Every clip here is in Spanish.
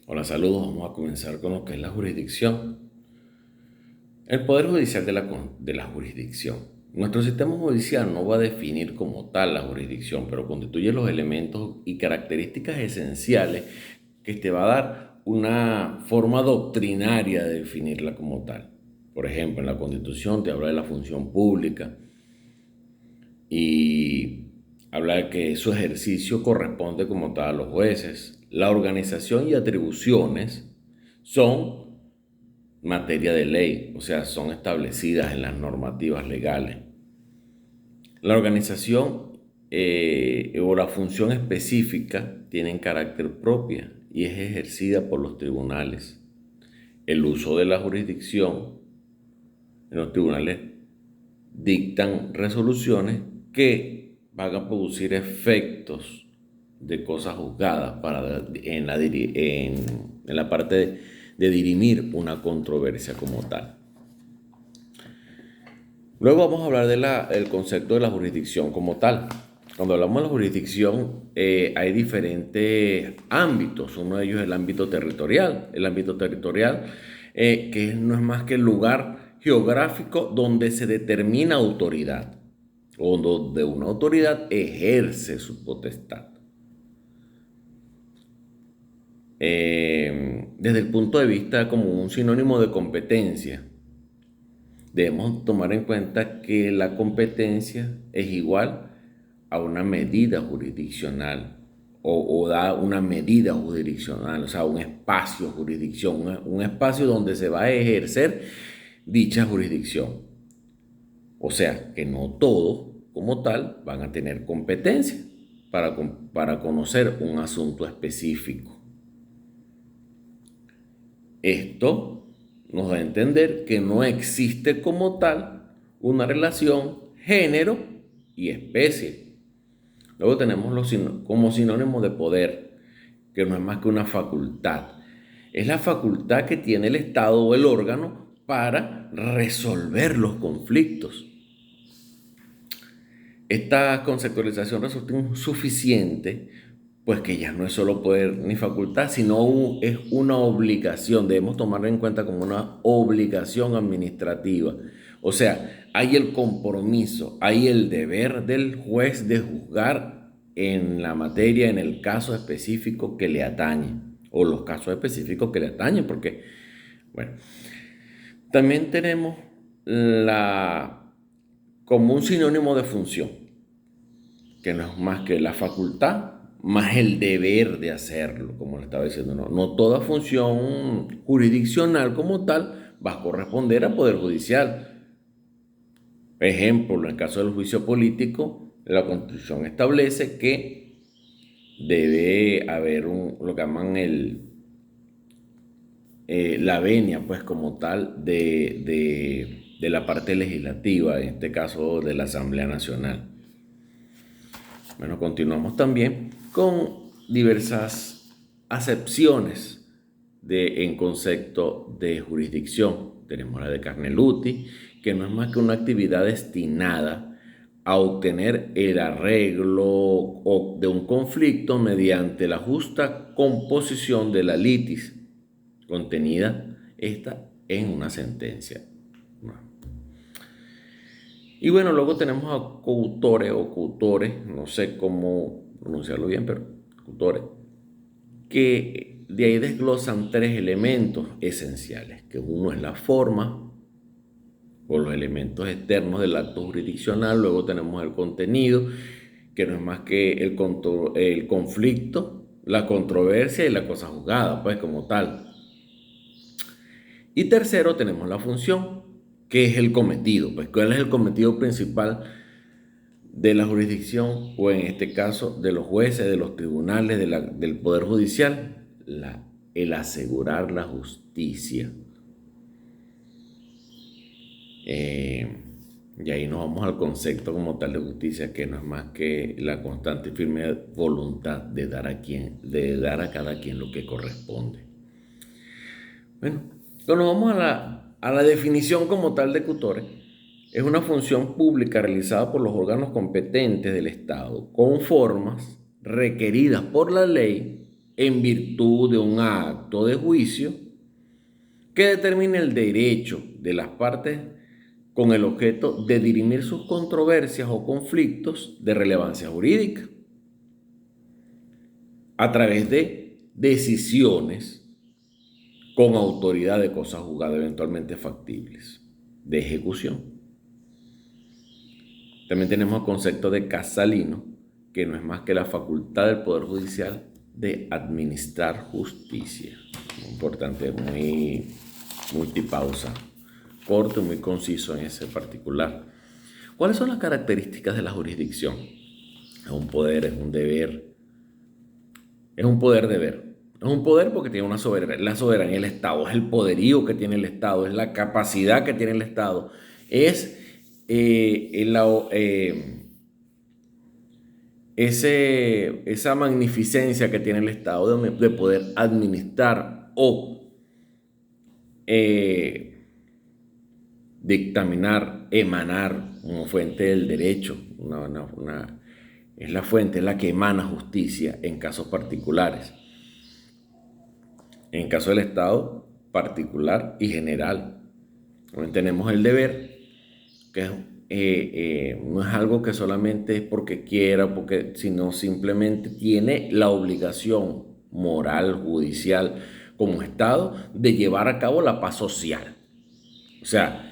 Hola, saludos. Vamos a comenzar con lo que es la jurisdicción. El Poder Judicial de la jurisdicción. Nuestro sistema judicial no va a definir como tal la jurisdicción, pero constituye los elementos y características esenciales que te va a dar una forma doctrinaria de definirla como tal. Por ejemplo, en la Constitución te habla de la función pública y habla de que su ejercicio corresponde como tal a los jueces. La organización y atribuciones son materia de ley, o sea, son establecidas en las normativas legales. La organización o la función específica tienen carácter propia y es ejercida por los tribunales. El uso de la jurisdicción en los tribunales dictan resoluciones que van a producir efectos de cosas juzgadas en la parte de dirimir una controversia como tal. Luego vamos a hablar del concepto de la jurisdicción como tal. Cuando hablamos de la jurisdicción, hay diferentes ámbitos. Uno de ellos es el ámbito territorial. El ámbito territorial, que no es más que el lugar geográfico donde se determina autoridad o donde una autoridad ejerce su potestad. Desde el punto de vista como un sinónimo de competencia, debemos tomar en cuenta que la competencia es igual a una medida jurisdiccional o da una medida jurisdiccional, o sea, un espacio jurisdicción, un espacio donde se va a ejercer dicha jurisdicción. O sea, que no todos como tal van a tener competencia para conocer un asunto específico. Esto nos da a entender que no existe como tal una relación género y especie. Luego tenemos como sinónimo de poder, que no es más que una facultad. Es la facultad que tiene el Estado o el órgano para resolver los conflictos. Esta conceptualización resulta insuficiente, pues que ya no es solo poder ni facultad, sino es una obligación. Debemos tomarla en cuenta como una obligación administrativa. O sea, hay el compromiso, hay el deber del juez de juzgar en la materia, en el caso específico que le atañe, o los casos específicos que le atañen, porque, bueno, también tenemos como un sinónimo de función, que no es más que la facultad, más el deber de hacerlo, como le estaba diciendo. No toda función jurisdiccional como tal va a corresponder al Poder Judicial. Ejemplo, en el caso del juicio político, la Constitución establece que debe haber lo que llaman la venia, pues como tal, de la parte legislativa, en este caso de la Asamblea Nacional. Bueno, continuamos también con diversas acepciones en concepto de jurisdicción. Tenemos la de Carneluti, que no es más que una actividad destinada a obtener el arreglo de un conflicto mediante la justa composición de la litis, contenida esta en una sentencia. Y bueno, luego tenemos a coautores o coautores, no sé cómo pronunciarlo bien, pero coautores, que de ahí desglosan tres elementos esenciales, que uno es la forma, o los elementos externos del acto jurisdiccional, luego tenemos el contenido, que no es más que el conflicto, la controversia y la cosa juzgada, pues como tal. Y tercero tenemos la función, que es el cometido, pues cuál es el cometido principal de la jurisdicción o en este caso de los jueces, de los tribunales, del Poder Judicial, el asegurar la justicia. Y ahí nos vamos al concepto como tal de justicia, que no es más que la constante y firme voluntad de dar a cada quien lo que corresponde. Bueno, cuando vamos a la definición como tal de cutores, es una función pública realizada por los órganos competentes del Estado con formas requeridas por la ley en virtud de un acto de juicio que determine el derecho de las partes con el objeto de dirimir sus controversias o conflictos de relevancia jurídica a través de decisiones con autoridad de cosa juzgada eventualmente factibles de ejecución. También tenemos el concepto de casalino, que no es más que la facultad del Poder Judicial de administrar justicia. Muy importante, muy multipausa, corto y muy conciso en ese particular. ¿Cuáles son las características de la jurisdicción? Es un poder, es un deber, es un poder-deber. Es un poder porque tiene una soberanía, la soberanía del Estado, es el poderío que tiene el Estado, es la capacidad que tiene el Estado, es esa magnificencia que tiene el Estado de poder administrar o dictaminar, emanar como fuente del derecho. Es la fuente, es la que emana justicia en casos particulares. En caso del Estado, particular y general. También tenemos el deber, que no es algo que solamente es porque quiera, sino simplemente tiene la obligación moral, judicial, como Estado, de llevar a cabo la paz social. O sea,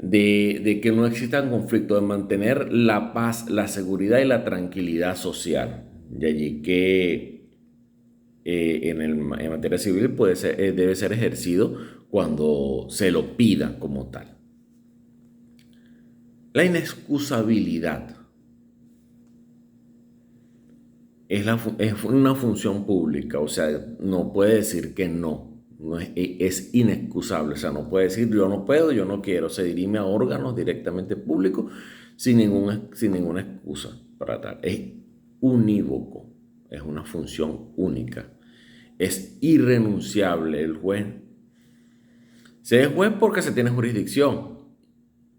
de que no existan conflictos, de mantener la paz, la seguridad y la tranquilidad social. De allí que en materia civil debe ser ejercido cuando se lo pida como tal. La inexcusabilidad es una función pública, o sea, no puede decir que no es inexcusable, o sea, no puede decir yo no puedo, yo no quiero, se dirime a órganos directamente públicos sin ninguna excusa para tal. Es unívoco, es una función única, es irrenunciable. El juez se es juez porque se tiene jurisdicción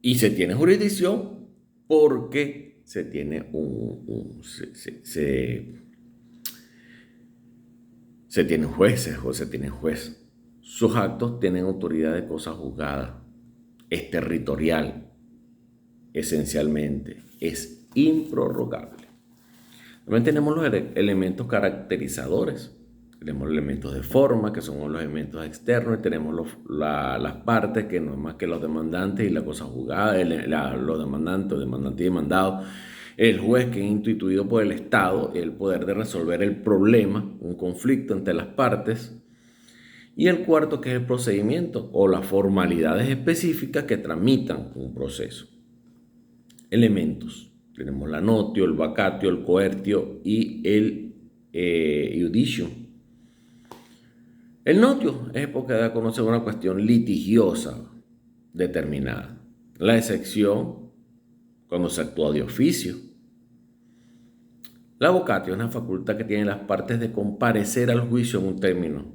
y se tiene jurisdicción porque se tiene se tienen jueces o se tiene juez. Sus actos tienen autoridad de cosa juzgada. Es territorial, esencialmente. Es improrrogable. También tenemos los elementos caracterizadores. Tenemos elementos de forma, que son los elementos externos, y tenemos las partes, que no es más que los demandantes y la cosa juzgada, los demandantes y demandados, el juez, que es instituido por el Estado, el poder de resolver el problema, un conflicto entre las partes, y el cuarto, que es el procedimiento o las formalidades específicas que tramitan un proceso. Elementos. Tenemos la notio, el vacatio, el coertio y el iudicio. El notio es porque da a conocer una cuestión litigiosa determinada. La excepción, cuando se actúa de oficio. La vocatio es una facultad que tienen las partes de comparecer al juicio en un término,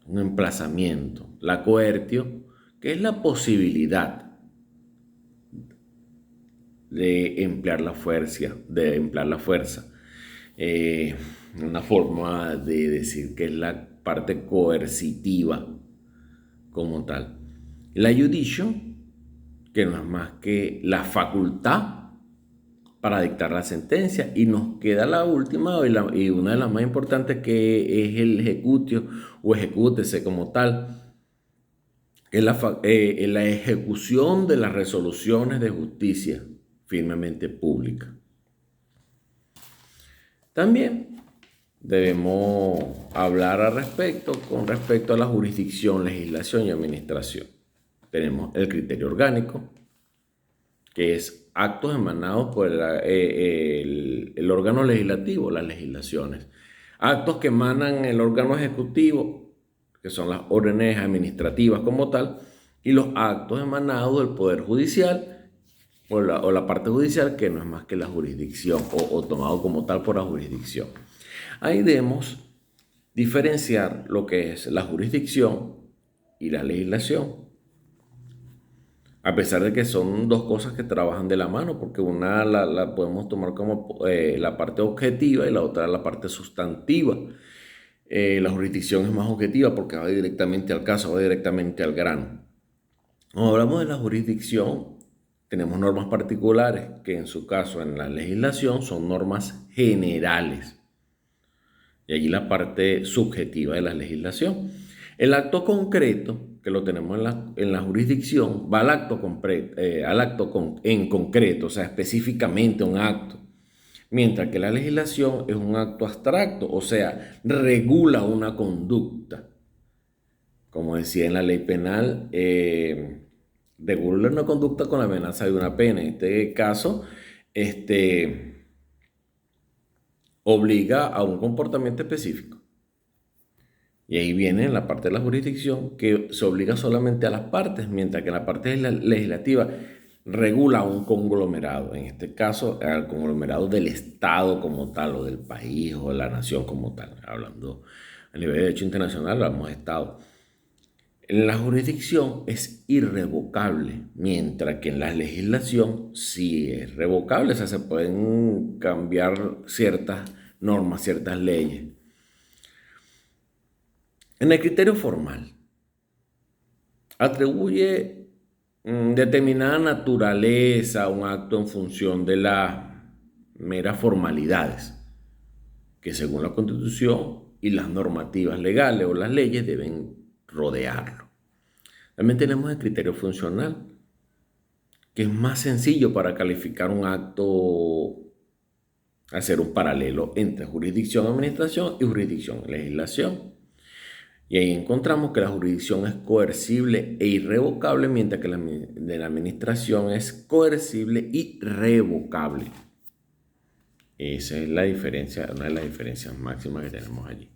un emplazamiento. La coertio, que es la posibilidad de emplear la fuerza, una forma de decir que es la parte coercitiva como tal. La iudicio, que no es más que la facultad para dictar la sentencia, y nos queda la última y una de las más importantes, que es el ejecutio o ejecútese como tal, que es la ejecución de las resoluciones de justicia firmemente pública. También debemos hablar con respecto a la jurisdicción, legislación y administración. Tenemos el criterio orgánico, que es actos emanados por el órgano legislativo, las legislaciones. Actos que emanan el órgano ejecutivo, que son las órdenes administrativas como tal, y los actos emanados del Poder Judicial o la parte judicial, que no es más que la jurisdicción o tomado como tal por la jurisdicción. Ahí debemos diferenciar lo que es la jurisdicción y la legislación. A pesar de que son dos cosas que trabajan de la mano, porque una la podemos tomar como la parte objetiva y la otra la parte sustantiva. La jurisdicción es más objetiva porque va directamente al caso, va directamente al grano. Cuando hablamos de la jurisdicción, tenemos normas particulares que en su caso en la legislación son normas generales. Y allí la parte subjetiva de la legislación. El acto concreto, que lo tenemos en la jurisdicción, va al acto en concreto, o sea, específicamente un acto. Mientras que la legislación es un acto abstracto, o sea, regula una conducta. Como decía en la ley penal, regula una conducta con la amenaza de una pena. En este caso, obliga a un comportamiento específico. Y ahí viene la parte de la jurisdicción que se obliga solamente a las partes, mientras que la parte legislativa regula un conglomerado, en este caso al conglomerado del Estado como tal, o del país, o de la nación como tal. Hablando a nivel de derecho internacional, hablamos de Estado. La jurisdicción es irrevocable, mientras que en la legislación sí es revocable, o sea, se pueden cambiar ciertas normas, ciertas leyes. En el criterio formal, atribuye determinada naturaleza a un acto en función de las meras formalidades que según la Constitución y las normativas legales o las leyes deben rodearlo. También tenemos el criterio funcional, que es más sencillo para calificar un acto, hacer un paralelo entre jurisdicción administración y jurisdicción legislación. Y ahí encontramos que la jurisdicción es coercible e irrevocable, mientras que la de la administración es coercible y revocable. Esa es la diferencia, una de las diferencias máximas que tenemos allí.